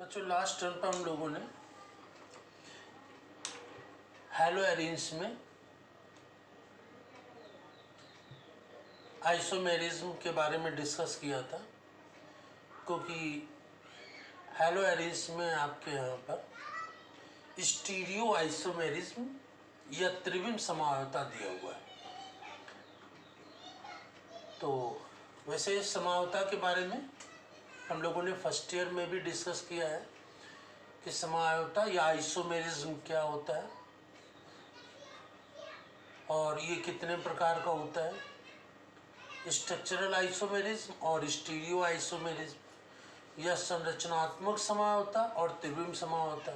बच्चों last term पर हम लोगों ने हैलो एरेंज में आइसोमेरिज्म के बारे में डिस्कस किया था, क्योंकि हैलो एरेंज में आपके यहाँ पर स्टीरियो आइसोमेरिज्म या त्रिविम समावता दिया हुआ है। तो वैसे इस समावता के बारे में हम लोगों ने फर्स्ट ईयर में भी डिस्कस किया है कि समावता या आइसोमेरिज्म क्या होता है और ये कितने प्रकार का होता है, स्ट्रक्चरल आइसोमेरिज्म और स्टीरियो आइसोमेरिज्म या संरचनात्मक समावता और त्रिविम समावता।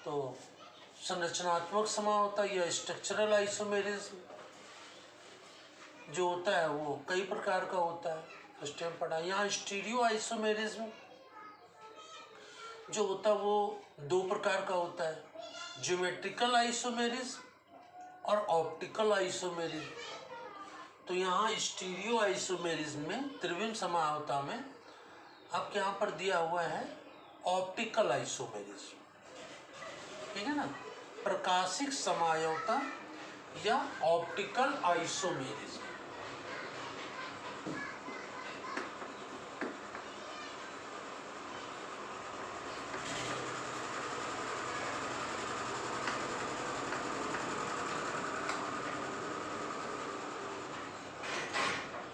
तो संरचनात्मक समावता या स्ट्रक्चरल आइसोमेरिज्म जो होता है वो कई प्रकार का होता है, फर्स्ट टाइम पढ़ा। यहाँ स्टीरियो आइसोमेरिज्म जो होता है वो दो प्रकार का होता है, ज्योमेट्रिकल आइसोमेरिज्म और ऑप्टिकल आइसोमेरिज्म। तो यहाँ स्टीरियो आइसोमेरिज्म में त्रिविम समावता में आपके यहाँ पर दिया हुआ है ऑप्टिकल आइसोमेरिज्म, ठीक है ना, प्रकाशिक समावता या ऑप्टिकल आइसोमेरिज्म।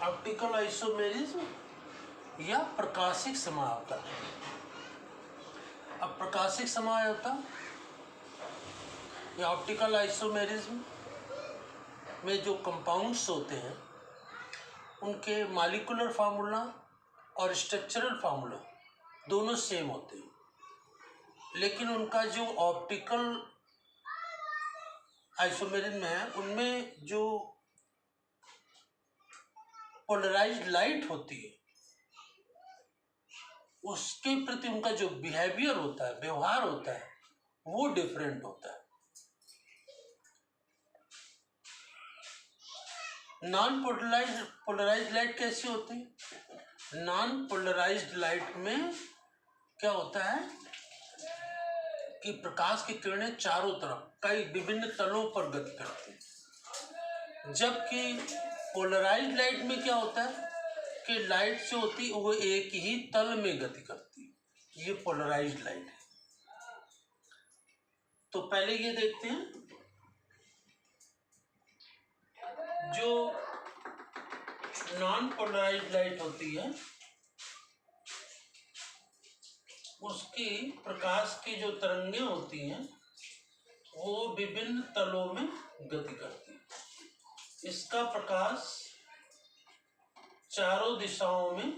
ऑप्टिकल आइसोमेरिज्म या प्रकाशिक समावता। अब प्रकाशिक समावता या ऑप्टिकल आइसोमेरिज्म में जो कंपाउंड्स होते हैं उनके मॉलिक्यूलर फार्मूला और स्ट्रक्चरल फार्मूला दोनों सेम होते हैं, लेकिन उनका जो ऑप्टिकल आइसोमेरिज्म है उनमें जो पोलराइज्ड लाइट होती है उसके प्रति उनका जो बिहेवियर होता है, व्यवहार होता है, वो डिफरेंट होता है। नॉन पोलराइज्ड लाइट कैसी होती है? नॉन पोलराइज्ड लाइट में क्या होता है कि प्रकाश की किरणें चारों तरफ कई विभिन्न तलों पर गति करती हैं, जबकि पोलराइज्ड लाइट में क्या होता है कि लाइट जो होती है वो एक ही तल में गति करती है। ये पोलराइज्ड लाइट है। तो पहले ये देखते हैं जो नॉन पोलराइज्ड लाइट होती है उसकी प्रकाश की जो तरंगें होती हैं वो विभिन्न तलों में गति करती है। इसका प्रकाश चारों दिशाओं में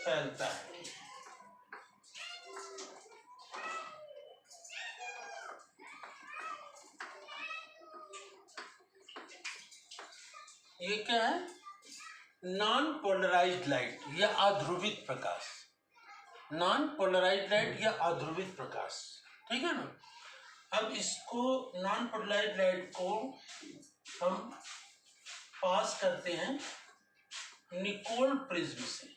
फैलता है। ये क्या है? नॉन पोलराइज्ड लाइट या अध्रुवित प्रकाश। नॉन पोलराइज्ड लाइट या अध्रुवित प्रकाश, ठीक है ना। अब इसको नॉन पोलराइज्ड लाइट को हम पास करते हैं निकोल प्रिज्म से।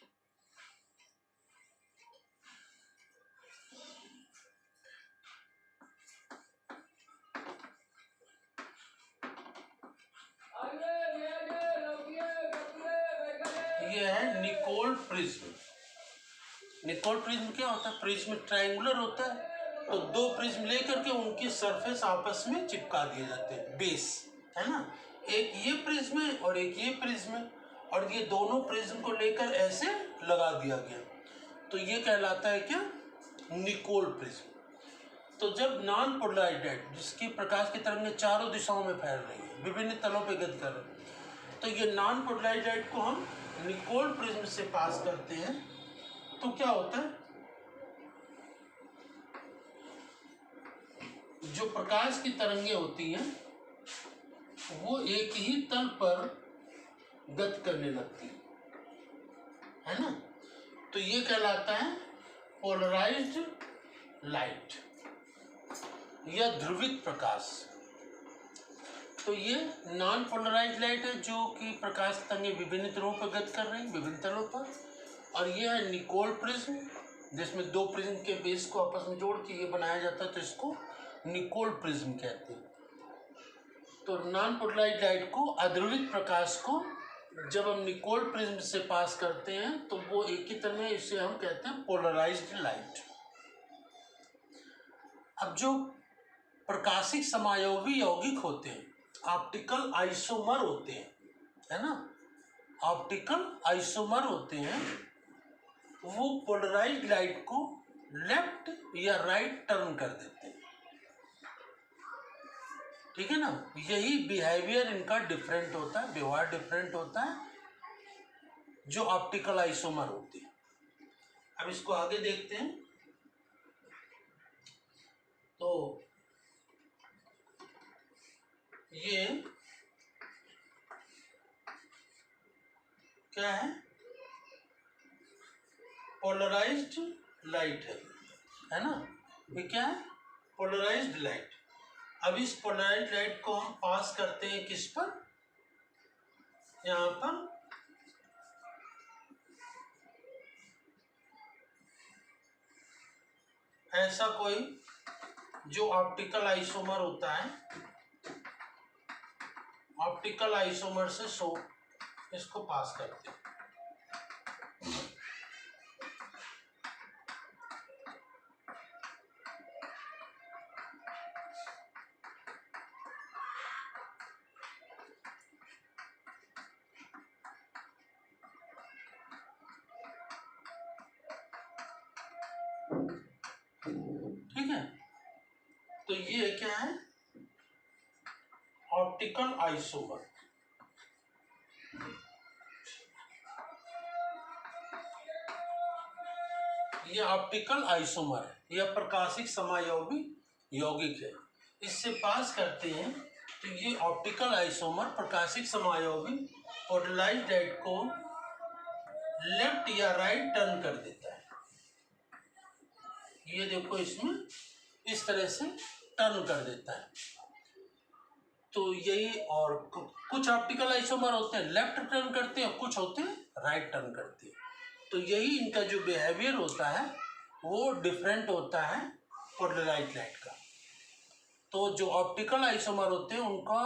ये है निकोल प्रिज्म। निकोल प्रिज्म क्या होता है? प्रिज्म ट्रायंगुलर होता है, तो दो प्रिज्म लेकर के उनकी सरफेस आपस में चिपका दिए जाते हैं, बेस है ना। एक ये प्रिज्म है और एक ये प्रिज्म है, और ये दोनों प्रिज्म को लेकर ऐसे लगा दिया गया, तो ये कहलाता है क्या? Nicol prism. तो जब नॉन पोलराइज्ड लाइट जिसकी प्रकाश की तरंगें चारों दिशाओं में फैल रही है, विभिन्न तलों पे गति कर रही है, तो ये नॉन पोलराइज्ड लाइट को हम निकोल प्रिज्म से पास करते हैं, तो क्या होता है? जो प्रकाश की तरंगें होती हैं वो एक ही तल पर गति करने लगती है ना। तो ये कहलाता है पोलराइज्ड लाइट या ध्रुवित प्रकाश। तो ये नॉन पोलराइज्ड लाइट है जो कि प्रकाश तरंगें विभिन्न तलों पर गति कर रही है, विभिन्न तलों पर, और ये है निकोल प्रिज्म, जिसमें दो प्रिज्म के बेस को आपस में जोड़ के ये बनाया जाता है, तो इसको निकोल प्रिज्म कहते हैं। तो नॉन पोलराइज्ड लाइट को, अध्रुवित प्रकाश को जब हम निकोल प्रिज्म से पास करते हैं तो वो एक ही तरह में, इसे हम कहते हैं पोलराइज्ड लाइट। अब जो प्रकाशिक समायोगी यौगिक होते हैं, ऑप्टिकल आइसोमर होते हैं, है ना, ऑप्टिकल आइसोमर होते हैं, वो पोलराइज्ड लाइट को लेफ्ट या राइट टर्न कर देते हैं। ठीक है ना, यही बिहेवियर इनका डिफरेंट होता है, व्यवहार डिफरेंट होता है जो ऑप्टिकल आइसोमर होते हैं। अब इसको आगे देखते हैं। तो ये क्या है, पोलराइज्ड लाइट है ना, ये क्या है, पोलराइज्ड लाइट। अब इस पोलराइज्ड लाइट को हम पास करते हैं किस पर, यहाँ पर ऐसा कोई जो ऑप्टिकल आइसोमर होता है, ऑप्टिकल आइसोमर से इसको पास करते हैं। ठीक है, तो ये क्या है, ऑप्टिकल आइसोमर। ये ऑप्टिकल आइसोमर है, यह प्रकाशिक समायोगी यौगिक है। इससे पास करते हैं तो ये ऑप्टिकल आइसोमर प्रकाशिक समायोगी पोलराइज्ड लाइट को लेफ्ट या राइट टर्न कर देता है। ये देखो, इसमें इस तरह से टर्न कर देता है। तो यही, और कुछ ऑप्टिकल आइसोमर होते हैं लेफ्ट टर्न करते हैं, कुछ होते हैं राइट टर्न करते हैं। तो यही इनका जो बिहेवियर होता है वो डिफरेंट होता है पोलराइज्ड लाइट का। तो जो ऑप्टिकल आइसोमर होते हैं उनका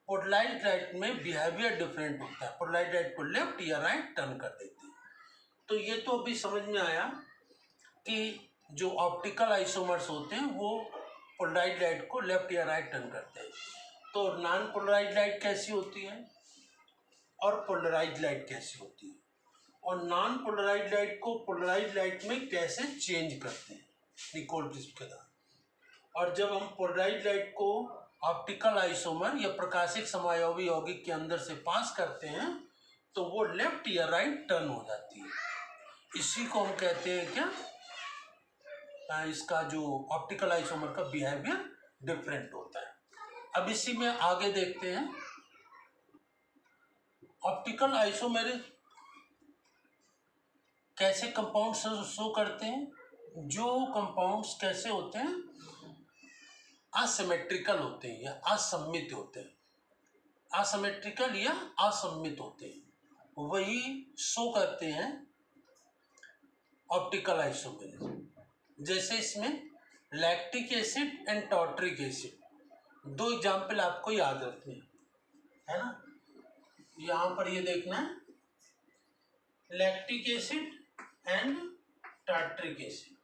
पोलराइज्ड लाइट में बिहेवियर डिफरेंट होता है, पोलराइज्ड लाइट को लेफ्ट या राइट टर्न कर देते हैं। तो ये तो अभी समझ में आया कि जो ऑप्टिकल आइसोमर्स होते हैं वो पोलराइज्ड लाइट को लेफ्ट या राइट टर्न करते हैं। तो नॉन पोलराइज्ड लाइट कैसी होती है और पोलराइज्ड लाइट कैसी होती है, और नॉन पोलराइज्ड लाइट को पोलराइज्ड लाइट में कैसे चेंज करते हैं निकोल प्रिज्म के द्वारा। और जब हम पोलराइज्ड लाइट को ऑप्टिकल आइसोमर या प्रकाशिक समायोगी यौगिक के अंदर से पास करते हैं तो वो लेफ्ट या राइट टर्न हो जाती है। इसी को हम कहते हैं क्या, इसका जो ऑप्टिकल आइसोमर का बिहेवियर डिफरेंट होता है। अब इसी में आगे देखते हैं, ऑप्टिकल आइसोमेर कैसे कंपाउंड शो करते हैं। जो कंपाउंड्स कैसे होते हैं, असिमेट्रिकल होते हैं या असम्मित होते हैं, असिमेट्रिकल या असम्मित होते हैं, वही शो करते हैं ऑप्टिकल आइसोमेर। जैसे इसमें lactic acid and tartaric acid, दो एग्जाम्पल आपको याद रखने हैं, है ना। यहाँ पर ये देखना है, lactic acid and tartaric acid.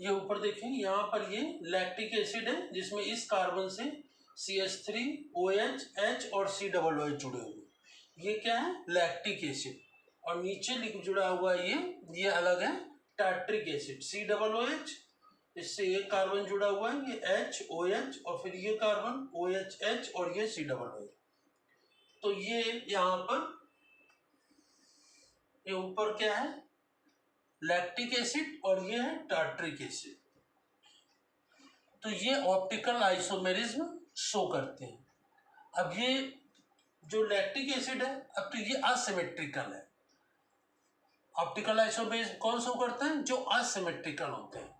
ये ऊपर देखें, यहाँ पर ये लैक्टिक एसिड है जिसमें इस कार्बन से CH3, OH, H और COOH जुड़े हुए, ये क्या है, लैक्टिक एसिड। और नीचे जुड़ा हुआ ये अलग है, टार्ट्रिक एसिड, COOH, इससे ये कार्बन जुड़ा हुआ है, ये HOH, और फिर ये कार्बन OHH और ये COOH। तो ये यहाँ पर ये ऊपर क्या है, लैक्टिक एसिड, और ये है टार्ट्रिक एसिड। तो ये ऑप्टिकल आइसोमेरिज्म शो करते हैं। अब ये जो लैक्टिक एसिड है, अब तो ये असिमेट्रिकल है। ऑप्टिकल आइसोमेरिज्म कौन शो करते हैं, जो असिमेट्रिकल होते हैं,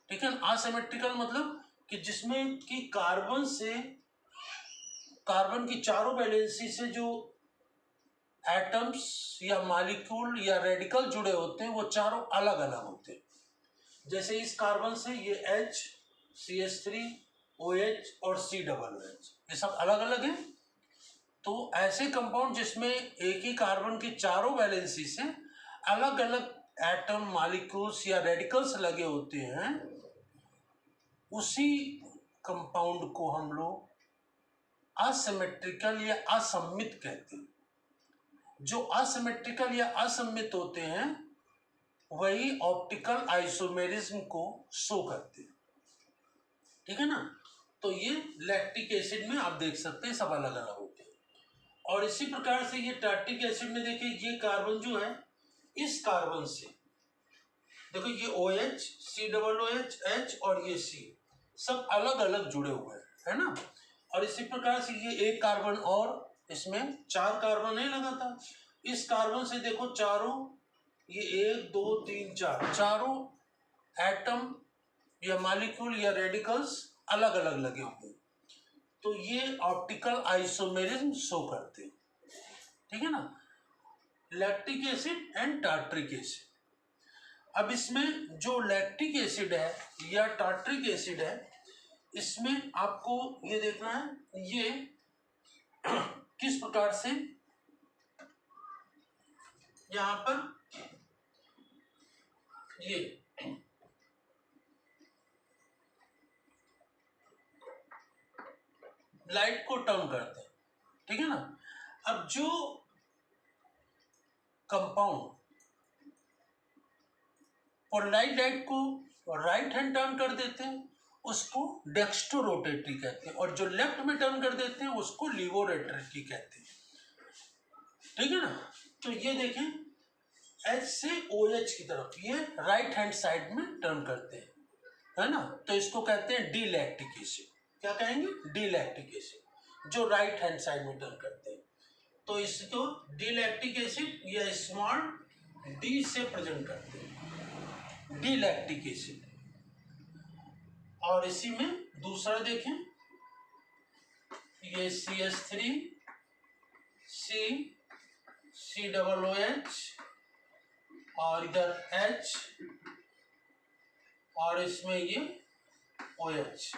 ठीक है। असिमेट्रिकल मतलब कि जिसमें कि कार्बन की चारों वैलेंसी से जो एटम्स या मॉलिक्यूल या रेडिकल जुड़े होते हैं वो चारों अलग अलग होते हैं। जैसे इस कार्बन से ये H, CH3, OH और COOH, ये सब अलग अलग हैं। तो ऐसे कंपाउंड जिसमें एक ही कार्बन की चारों वैलेंसी से अलग अलग एटम, मॉलिक्यूल्स या रेडिकल्स लगे होते हैं, उसी कंपाउंड को हम लोग असिमेट्रिकल या असममित कहते हैं। जो असिमेट्रिकल या असममित होते हैं वही ऑप्टिकल आइसोमेरिज्म को शो करते हैं, ठीक है ना। तो ये लैक्टिक एसिड में आप देख सकते हैं सब अलग अलग होते हैं। और इसी प्रकार से ये टार्ट्रिक एसिड में देखिए, ये कार्बन जो है, इस कार्बन से देखो ये OH, COOH, H और ये C सब अलग अलग जुड़े हुए हैं, है ना। और इसी प्रकार से ये एक कार्बन, और इसमें 4 कार्बन नहीं लगा था, इस कार्बन से देखो चारों, ये 1 2 3 4 चारों एटम या मॉलिक्यूल या रेडिकल्स अलग अलग लगे हुए, तो ये ऑप्टिकल आइसोमेरिज्म शो करते हैं, ठीक है ना। Lactic acid and tartaric acid. अब इसमें जो लैक्टिक एसिड है या टार्ट्रिक एसिड है, इसमें आपको ये देखना है ये किस प्रकार से यहाँ पर ये लाइट को टर्न करते हैं, ठीक है ना। अब जो कंपाउंड पोलराइज्ड लाइट को राइट हैंड टर्न कर देते हैं उसको डेक्स्ट्रोरोटेटरी कहते हैं, और जो लेफ्ट में टर्न कर देते हैं उसको लीवोरोटेटरी कहते हैं, ठीक है ना। तो ये देखें, H से OH की तरफ ये राइट हैंड साइड में टर्न करते हैं, है ना। तो इसको कहते हैं डी लैक्टिक एसिड। क्या कहेंगे, डी लैक्टिक एसिड, जो राइट हैंड साइड में टर्न करते हैं। तो इसको डी लैक्टिक एसिड या स्मॉल डी से प्रेजेंट करते हैं, डी लैक्टिक एसिड। और इसी में दूसरा देखें, ये CH3, COOH और इधर H, और इसमें ये OH,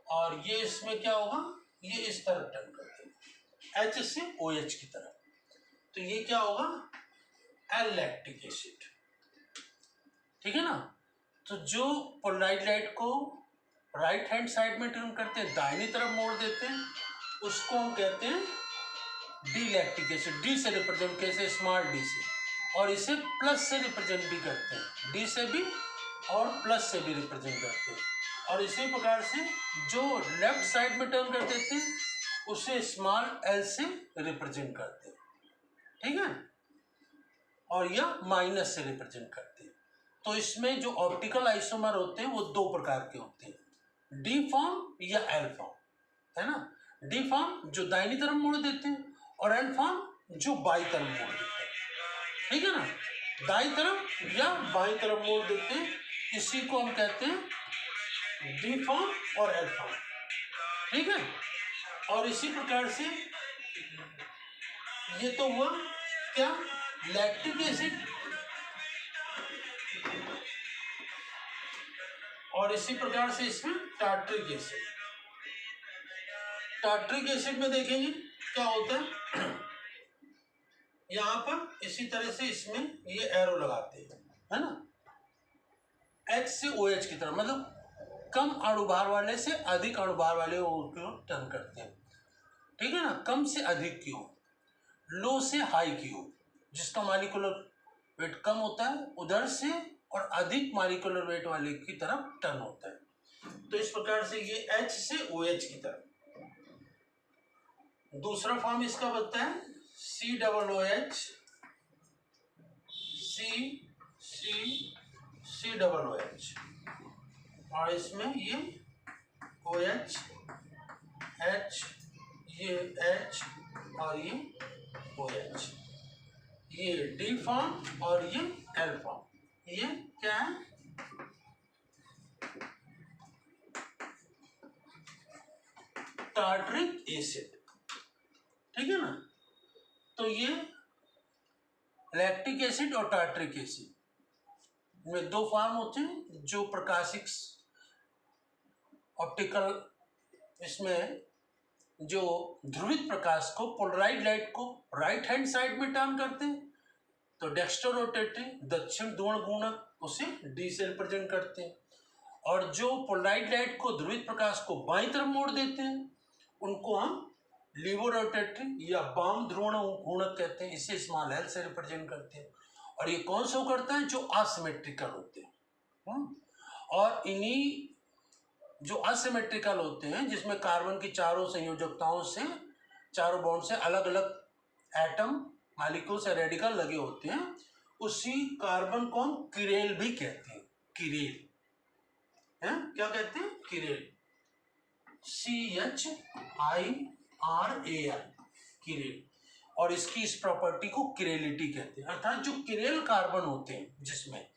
और ये इसमें क्या होगा, ये इस तरफ टर्न करते हैं H से OH की तरफ, तो ये क्या होगा, एल लैक्टिक एसिड, ठीक है ना। तो जो पोलराइज्ड लाइट को राइट हैंड साइड में टर्न करते हैं, दाहिनी तरफ मोड़ देते हैं, उसको हम कहते हैं डी लैक्टिक एसिड। डी से रिप्रेजेंट कैसे, स्मॉल डी से, और इसे प्लस से रिप्रेजेंट भी करते हैं, डी से भी और प्लस से भी रिप्रेजेंट करते हैं। और इसी प्रकार से जो लेफ्ट साइड में टर्न कर देते हैं उसे स्मॉल एल से रिप्रेजेंट करते हैं, ठीक है, और यह माइनस से रिप्रेजेंट करते हैं। तो इसमें जो ऑप्टिकल आइसोमर होते हैं वो 2 प्रकार के होते हैं, डी फॉर्म या एल फॉर्म, है ना। डी फॉर्म जो दाहिनी तरफ मोड़ देते हैं, और एल फॉर्म जो बाई तरफ मोड़ देते हैं, ठीक है ना। दाई तरफ या बाई तरफ मोड़ देते हैं, इसी को हम कहते हैं डी फॉर्म और एल फॉर्म, ठीक है। और इसी प्रकार से ये तो हुआ क्या, लैक्टिक एसिड, और इसी प्रकार से इसमें टार्ट्रिक एसिड। टार्ट्रिक एसिड में देखेंगे क्या होता है, यहाँ पर इसी तरह से इसमें ये एरो लगाते हैं, है ना। H से OH की तरफ, मतलब कम अणुभार वाले से अधिक अणुभार वाले को टर्न करते हैं, ठीक है ना, कम से अधिक की ओर, लो से हाई की ओर, जिसका मॉलिक्यूलर वेट कम होता है उधर से और अधिक मॉलिक्यूलर वेट वाले की तरफ टर्न होता है। तो इस प्रकार से ये H से OH की तरफ। दूसरा फॉर्म इसका बनता है COOH, COOH, और इसमें ये OH, H, ये H और ये OH, ये D फॉर्म और ये L फॉर्म, ये क्या है, टार्टरिक एसिड, ठीक है ना। तो ये लैक्टिक एसिड और टार्टरिक एसिड में दो फॉर्म होते हैं जो प्रकाशिक ऑप्टिकल, इसमें जो ध्रुवित प्रकाश को, पोलराइज लाइट को राइट हैंड साइड में टर्न करते हैं तो डेक्स्टर रोटेटरी, दक्षिण ध्रुवण गुणक उसे डी से रिप्रेजेंट करते हैं, और जो पोलराइज लाइट को, ध्रुवित प्रकाश को बाईं तरफ मोड़ देते हैं उनको हम लीवो रोटेटरी या वाम ध्रुवण गुणक कहते हैं, इसे स्मॉल एल से रिप्रेजेंट करते हैं। और ये कौन सा करता है, जो असिमेट्रिकल होते हैं। और इन्हीं जो असिमेट्रिकल होते हैं जिसमें कार्बन की चारों संयोजकताओं से, चारों बॉन्ड से अलग अलग एटम, मॉलिक्यूल से रेडिकल लगे होते हैं, उसी कार्बन को हम किरेल भी कहते हैं। किरेल है, क्या कहते हैं, किरेल, CHIRAL, किरेल। और इसकी इस प्रॉपर्टी को किरेलिटी कहते हैं, अर्थात जो किरेल कार्बन होते हैं, जिसमें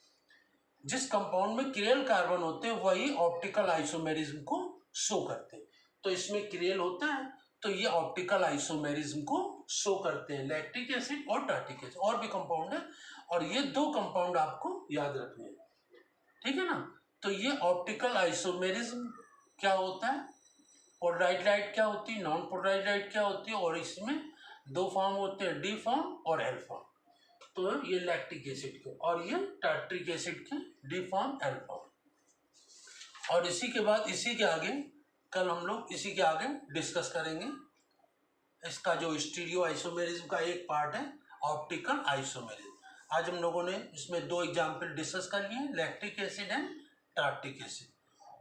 जिस कंपाउंड में किरेल कार्बन होते हैं वही ऑप्टिकल आइसोमेरिज्म को शो करते हैं। तो इसमें किरेल होता है तो ये ऑप्टिकल आइसोमेरिज्म को शो करते हैं, लैक्टिक एसिड और टार्टिक एसिड, और भी कंपाउंड है, और ये दो कंपाउंड आपको याद रखने हैं, ठीक है ना। तो ये ऑप्टिकल आइसोमेरिज्म क्या होता है, पोलराइज लाइट क्या होती है, नॉन पोलराइज लाइट क्या होती है, और इसमें दो फॉर्म होते हैं, डी फॉर्म और एल फॉर्म। तो ये लैक्टिक एसिड के और ये टार्ट्रिक एसिड के डी फॉर्म, एल फॉर्म। और इसी के बाद, इसी के आगे कल हम लोग इसी के आगे डिस्कस करेंगे इसका जो स्टीरियो आइसोमेरिज्म का एक पार्ट है, ऑप्टिकल आइसोमेरिज्म। आज हम लोगों ने इसमें दो एग्जाम्पल डिस्कस कर लिए, lactic acid and tartaric acid,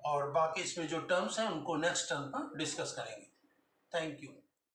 और बाकी इसमें जो टर्म्स हैं उनको नेक्स्ट टर्म पर डिस्कस करेंगे। Thank you.